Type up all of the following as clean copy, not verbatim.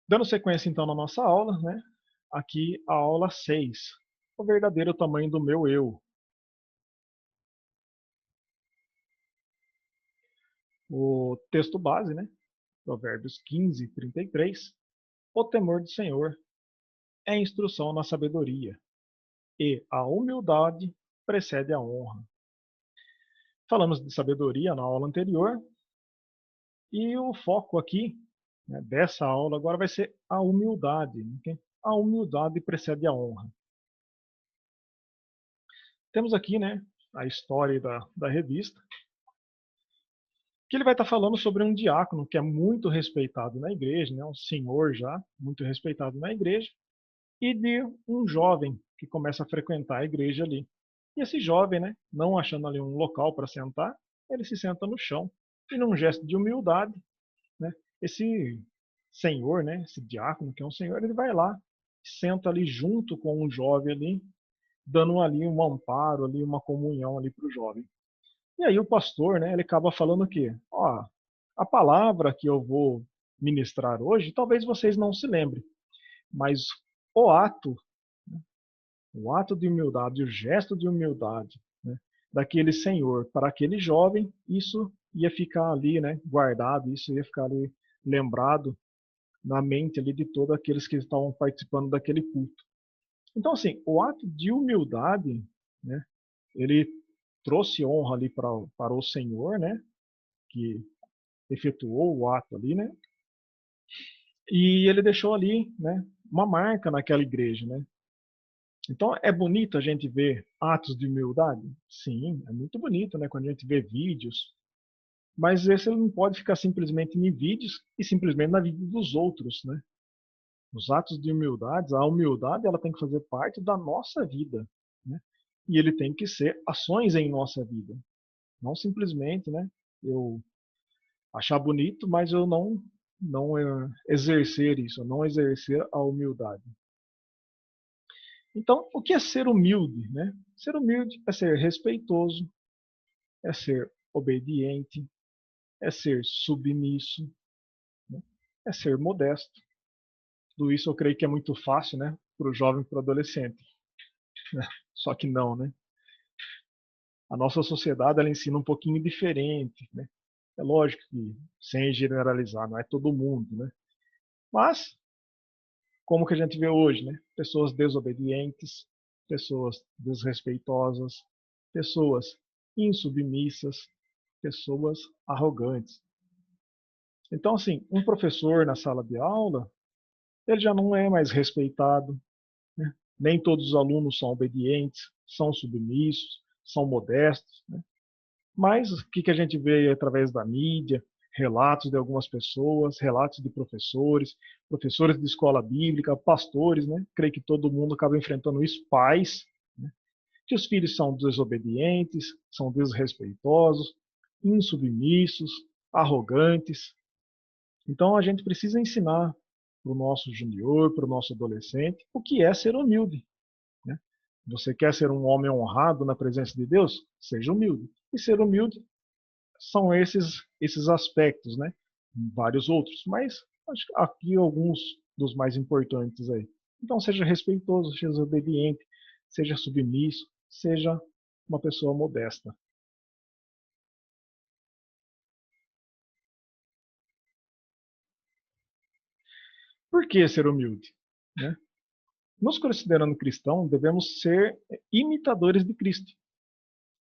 Dando sequência então na nossa aula, né? Aqui a aula 6, o verdadeiro tamanho do meu eu. O texto base, né? Provérbios 15:33. O temor do Senhor é instrução na sabedoria, e a humildade precede a honra. Falamos de sabedoria na aula anterior, e o foco aqui, né, dessa aula agora vai ser a humildade. Ok? A humildade precede a honra. Temos aqui, né, a história da revista, que ele vai estar falando sobre um diácono que é muito respeitado na igreja, né, um senhor já muito respeitado na igreja, e de um jovem que começa a frequentar a igreja ali. E esse jovem, né, não achando ali um local para sentar, ele se senta no chão e num gesto de humildade, né, esse senhor, né, esse diácono que é um senhor, ele vai lá, senta ali junto com um jovem ali, dando ali um amparo ali, uma comunhão ali para o jovem. E aí o pastor, né, ele acaba falando o quê? Ó, a palavra que eu vou ministrar hoje, talvez vocês não se lembrem, mas o ato, o ato de humildade, o gesto de humildade, né, daquele senhor para aquele jovem, isso ia ficar ali, né, guardado, isso ia ficar ali lembrado na mente ali de todos aqueles que estavam participando daquele culto. Então, assim, o ato de humildade, né, ele trouxe honra ali para o Senhor, né, que efetuou o ato ali, né? E ele deixou ali, né, uma marca naquela igreja, né? Então é bonito a gente ver atos de humildade? Sim, é muito bonito, né, quando a gente vê vídeos, mas esse não pode ficar simplesmente em vídeos e simplesmente na vida dos outros, né? Os atos de humildade, a humildade, ela tem que fazer parte da nossa vida, né? E ele tem que ser ações em nossa vida, não simplesmente, né, eu achar bonito, mas eu não exercer isso, não exercer a humildade. Então, o que é ser humilde, né? Ser humilde é ser respeitoso, é ser obediente, é ser submisso, né? É ser modesto. Tudo isso eu creio que é muito fácil, né, para o jovem e para o adolescente, né? Só que não, né? A nossa sociedade ela ensina um pouquinho diferente, né? É lógico que sem generalizar, não é todo mundo, né? Mas como que a gente vê hoje, né? Pessoas desobedientes, pessoas desrespeitosas, pessoas insubmissas, pessoas arrogantes. Então, assim, um professor na sala de aula, ele já não é mais respeitado, né? Nem todos os alunos são obedientes, são submissos, são modestos, né? Mas o que a gente vê através da mídia, relatos de algumas pessoas, relatos de professores, professores de escola bíblica, pastores, né? Creio que todo mundo acaba enfrentando isso, pais, né? Que os filhos são desobedientes, são desrespeitosos, insubmissos, arrogantes. Então a gente precisa ensinar para o nosso junior, para o nosso adolescente, o que é ser humilde, né? Você quer ser um homem honrado na presença de Deus? Seja humilde. E ser humilde são esses aspectos, né? Vários outros, mas acho que aqui alguns dos mais importantes aí. Então seja respeitoso, seja obediente, seja submisso, seja uma pessoa modesta. Por que ser humilde? Né? Nos considerando cristão, devemos ser imitadores de Cristo,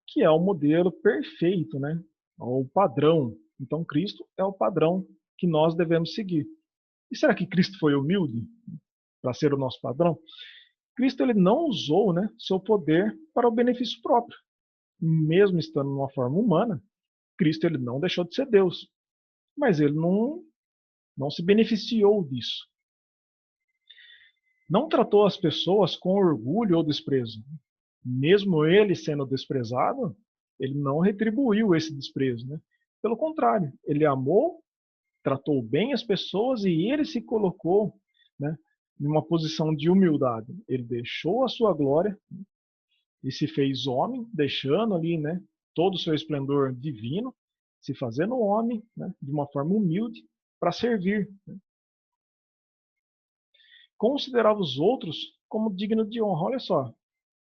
que é o modelo perfeito, né? É o padrão. Então Cristo é o padrão que nós devemos seguir. E será que Cristo foi humilde para ser o nosso padrão? Cristo ele não usou, né, seu poder para o benefício próprio. Mesmo estando numa forma humana, Cristo ele não deixou de ser Deus, mas ele não se beneficiou disso. Não tratou as pessoas com orgulho ou desprezo. Mesmo ele sendo desprezado, ele não retribuiu esse desprezo, né? Pelo contrário, ele amou, tratou bem as pessoas e ele se colocou, né, em uma posição de humildade. Ele deixou a sua glória e se fez homem, deixando ali, né, todo o seu esplendor divino, se fazendo homem, né, de uma forma humilde para servir, né? considerava os outros como digno de honra. Olha só,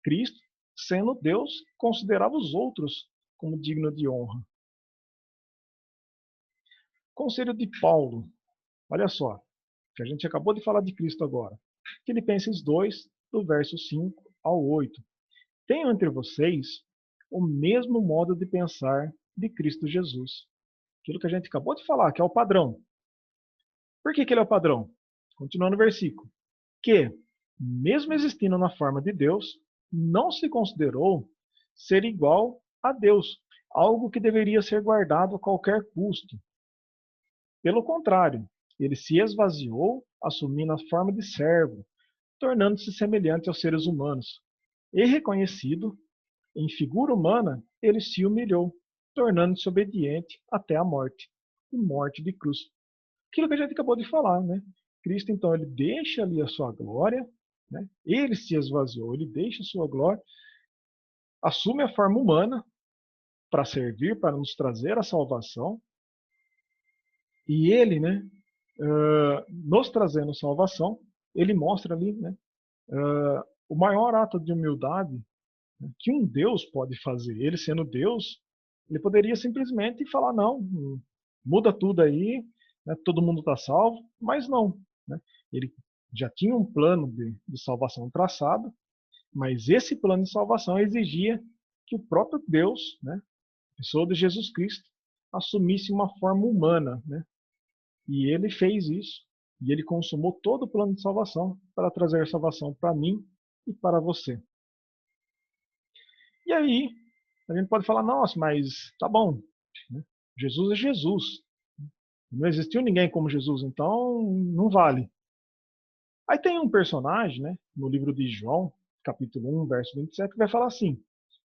Cristo, sendo Deus, considerava os outros como digno de honra. Conselho de Paulo, olha só, que a gente acabou de falar de Cristo agora. Filipenses 2, do verso 5 ao 8. Tenham entre vocês o mesmo modo de pensar de Cristo Jesus. Aquilo que a gente acabou de falar, que é o padrão. Por que ele é o padrão? Continuando o versículo. Que, mesmo existindo na forma de Deus, não se considerou ser igual a Deus, algo que deveria ser guardado a qualquer custo. Pelo contrário, ele se esvaziou, assumindo a forma de servo, tornando-se semelhante aos seres humanos. E reconhecido em figura humana, ele se humilhou, tornando-se obediente até a morte, e morte de cruz. Aquilo que a gente acabou de falar, né? Cristo, então, ele deixa ali a sua glória, né? Ele se esvaziou, ele deixa a sua glória, assume a forma humana para servir, para nos trazer a salvação, e ele, né, nos trazendo salvação, ele mostra ali, né, o maior ato de humildade, né, que um Deus pode fazer. Ele sendo Deus, ele poderia simplesmente falar, não, muda tudo aí, né, todo mundo está salvo, mas não. Né? Ele já tinha um plano de salvação traçado, mas esse plano de salvação exigia que o próprio Deus, né, a pessoa de Jesus Cristo, assumisse uma forma humana, né? E ele fez isso, e ele consumou todo o plano de salvação para trazer salvação para mim e para você. E aí, a gente pode falar, nossa, mas tá bom, né? Jesus é Jesus. Não existiu ninguém como Jesus, então não vale. Aí tem um personagem, né, no livro de João, capítulo 1, verso 27, que vai falar assim: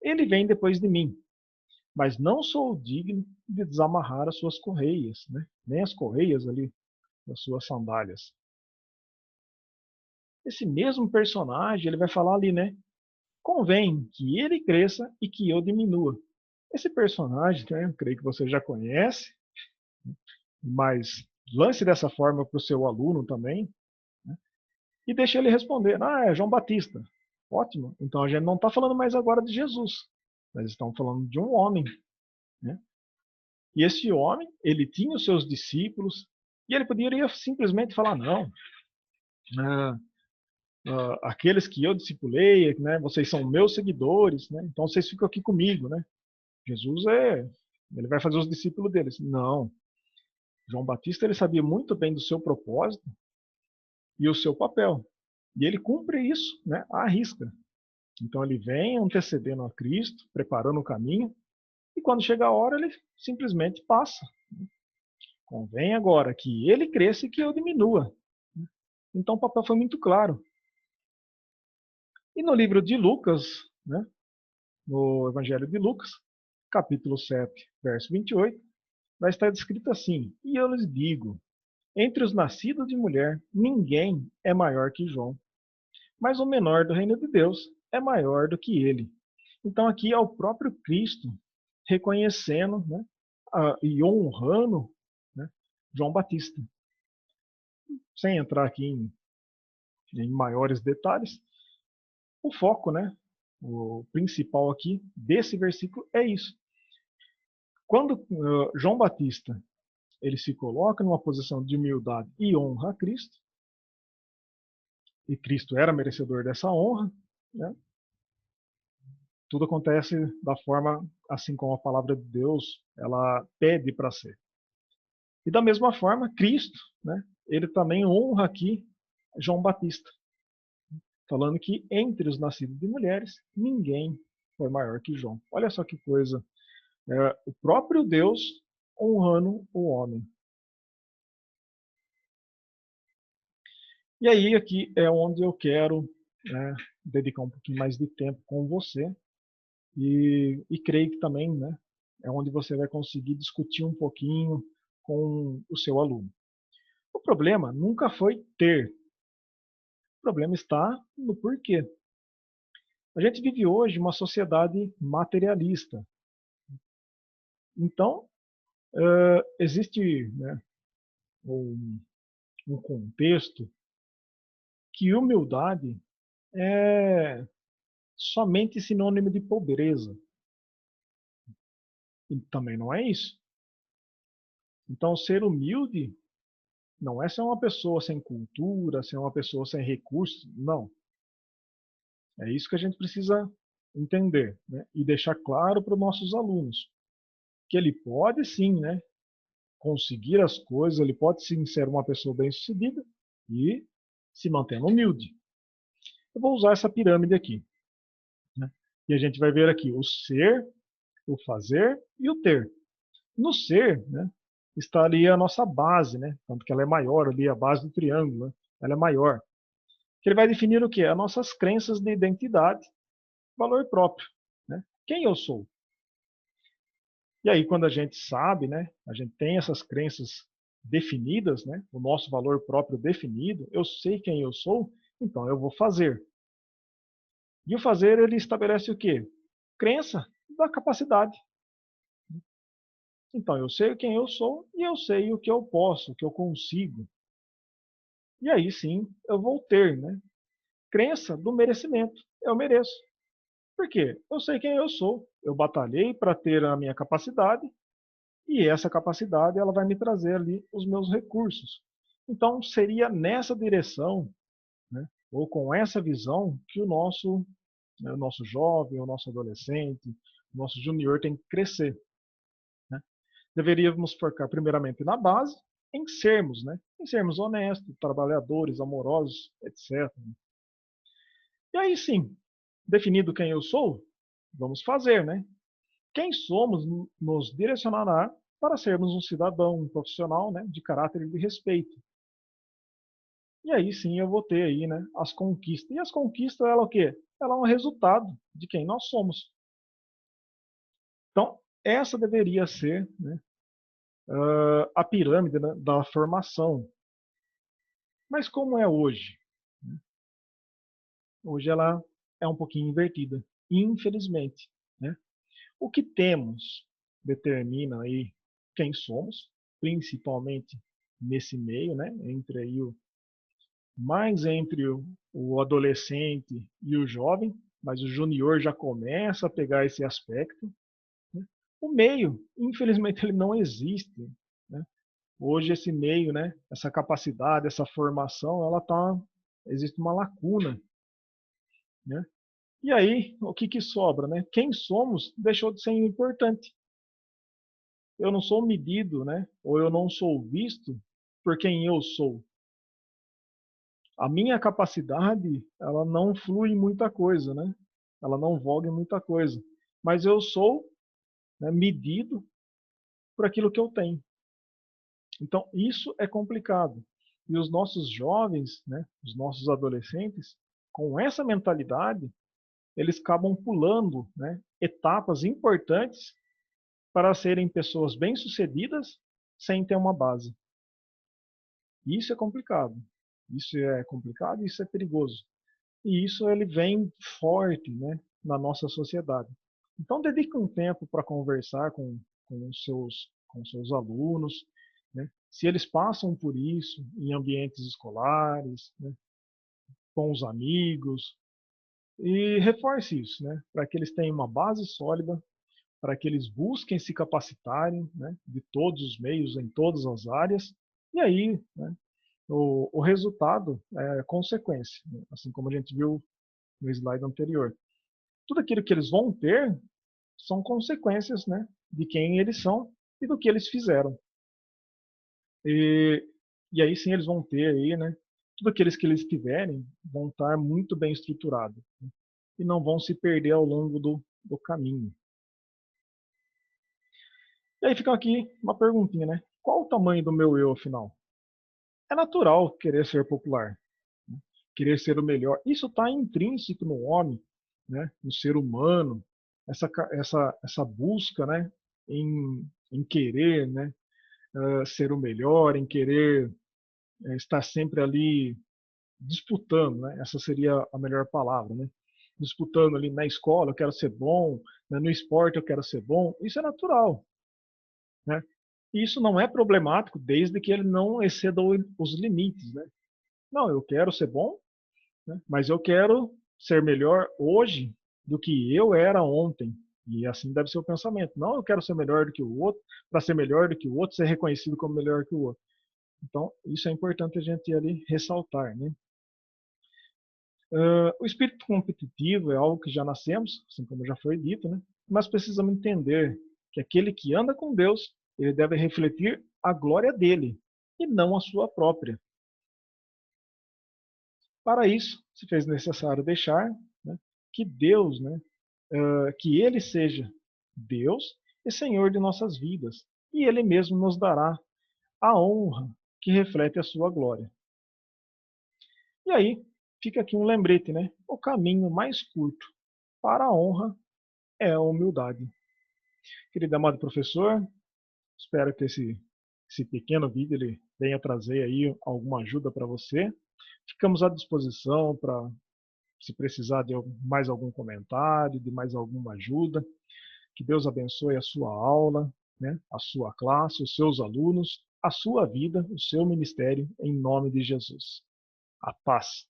ele vem depois de mim, mas não sou digno de desamarrar as suas correias, né, nem as correias ali das suas sandálias. Esse mesmo personagem, ele vai falar ali, né, convém que ele cresça e que eu diminua. Esse personagem, né, eu creio que você já conhece, mas lance dessa forma para o seu aluno também, né, e deixe ele responder. Ah, é João Batista. Ótimo. Então a gente não está falando mais agora de Jesus. Nós estamos falando de um homem. Né? E esse homem, ele tinha os seus discípulos, e ele poderia simplesmente falar, não, ah, aqueles que eu discipulei, né, vocês são meus seguidores, né, então vocês ficam aqui comigo. Né? Jesus ele vai fazer os discípulos deles. Não. João Batista ele sabia muito bem do seu propósito e o seu papel. E ele cumpre isso, né, à risca. Então ele vem antecedendo a Cristo, preparando o caminho, e quando chega a hora ele simplesmente passa. Convém agora que ele cresça e que eu diminua. Então o papel foi muito claro. E no livro de Lucas, né, no Evangelho de Lucas, capítulo 7, verso 28, vai estar escrito assim: E eu lhes digo, entre os nascidos de mulher, ninguém é maior que João, mas o menor do reino de Deus é maior do que ele. Então aqui é o próprio Cristo reconhecendo, né, e honrando, né, João Batista. Sem entrar aqui em maiores detalhes, o foco, né, o principal aqui desse versículo é isso. Quando João Batista ele se coloca numa posição de humildade e honra a Cristo, e Cristo era merecedor dessa honra, né, tudo acontece da forma assim como a palavra de Deus ela pede para ser. E da mesma forma, Cristo, né, ele também honra aqui João Batista, falando que entre os nascidos de mulheres, ninguém foi maior que João. Olha só que coisa. O próprio Deus honrando o homem. E aí, aqui é onde eu quero, né, dedicar um pouquinho mais de tempo com você. E creio que também, né, é onde você vai conseguir discutir um pouquinho com o seu aluno. O problema nunca foi ter. O problema está no porquê. A gente vive hoje uma sociedade materialista. Então, existe, né, um contexto que humildade é somente sinônimo de pobreza. E também não é isso. Então, ser humilde não é ser uma pessoa sem cultura, ser uma pessoa sem recursos, não. É isso que a gente precisa entender, né? E deixar claro para os nossos alunos, que ele pode sim, né, conseguir as coisas, ele pode sim ser uma pessoa bem-sucedida e se mantendo humilde. Eu vou usar essa pirâmide aqui, né? E a gente vai ver aqui o ser, o fazer e o ter. No ser, né, está ali a nossa base, né? Tanto que ela é maior ali, a base do triângulo, né? Ela é maior. Que ele vai definir o que? As nossas crenças de identidade, valor próprio, né? Quem eu sou? E aí, quando a gente sabe, né, a gente tem essas crenças definidas, né, o nosso valor próprio definido, eu sei quem eu sou, então eu vou fazer. E o fazer, ele estabelece o quê? Crença da capacidade. Então, eu sei quem eu sou e eu sei o que eu posso, o que eu consigo. E aí sim, eu vou ter, né? Crença do merecimento. Eu mereço. Por quê? Eu sei quem eu sou. Eu batalhei para ter a minha capacidade e essa capacidade ela vai me trazer ali os meus recursos. Então, seria nessa direção, né, ou com essa visão que o nosso jovem, o nosso adolescente, o nosso junior tem que crescer. Né? Deveríamos focar primeiramente na base, em sermos honestos, trabalhadores, amorosos, etc. E aí sim, definido quem eu sou, vamos fazer, né? Quem somos nos direcionará para sermos um cidadão, um profissional, né, de caráter e de respeito. E aí sim eu vou ter aí, né, as conquistas. E as conquistas, ela é o quê? Ela é um resultado de quem nós somos. Então, essa deveria ser, né, a pirâmide, né, da formação. Mas como é hoje? Hoje ela é um pouquinho invertida, infelizmente, né? O que temos determina aí quem somos, principalmente nesse meio, né, entre aí mais entre o adolescente e o jovem, mas o junior já começa a pegar esse aspecto. Né? O meio, infelizmente, ele não existe. Né? Hoje esse meio, né, essa capacidade, essa formação, ela tá, existe uma lacuna. Né? E aí, o que sobra? Né? Quem somos deixou de ser importante. Eu não sou medido, né? Ou eu não sou visto por quem eu sou. A minha capacidade, ela não flui em muita coisa, né? Ela não voga em muita coisa. Mas eu sou, né, medido por aquilo que eu tenho. Então, isso é complicado. E os nossos jovens, né, os nossos adolescentes, com essa mentalidade, eles acabam pulando, né, etapas importantes para serem pessoas bem-sucedidas sem ter uma base. Isso é complicado. Isso é complicado e isso é perigoso. E isso ele vem forte, né, na nossa sociedade. Então dedique um tempo para conversar com os seus alunos, né, se eles passam por isso em ambientes escolares, né, com os amigos, e reforce isso, né, para que eles tenham uma base sólida, para que eles busquem se capacitarem, né, de todos os meios, em todas as áreas, e aí, né, o resultado é consequência, né, assim como a gente viu no slide anterior. Tudo aquilo que eles vão ter são consequências, né, de quem eles são e do que eles fizeram. E, e aí sim eles vão ter aí, né, tudo aqueles que eles tiverem vão estar muito bem estruturados, né, e não vão se perder ao longo do caminho. E aí fica aqui uma perguntinha, né? Qual o tamanho do meu eu, afinal? É natural querer ser popular, né? Querer ser o melhor. Isso está intrínseco no homem, né? No ser humano, essa busca, né? Em querer, né? Ser o melhor, em querer estar sempre ali disputando, né? Essa seria a melhor palavra, né? Disputando ali na escola, eu quero ser bom, né? No esporte eu quero ser bom. Isso é natural, né? E isso não é problemático desde que ele não exceda os limites, né? Não, eu quero ser bom, né? Mas eu quero ser melhor hoje do que eu era ontem. E assim deve ser o pensamento. Não, eu quero ser melhor do que o outro, para ser melhor do que o outro, ser reconhecido como melhor que o outro. Então, isso é importante a gente ali ressaltar, né? O espírito competitivo é algo que já nascemos, assim como já foi dito, né? Mas precisamos entender que aquele que anda com Deus, ele deve refletir a glória dele e não a sua própria. Para isso, se fez necessário deixar, né, que Deus, né, que Ele seja Deus e Senhor de nossas vidas, e Ele mesmo nos dará a honra que reflete a sua glória. E aí, fica aqui um lembrete, né? O caminho mais curto para a honra é a humildade. Querido amado professor, espero que esse pequeno vídeo ele venha trazer aí alguma ajuda para você. Ficamos à disposição para se precisar de mais algum comentário, de mais alguma ajuda. Que Deus abençoe a sua aula, né, a sua classe, os seus alunos, a sua vida, o seu ministério, em nome de Jesus. A paz.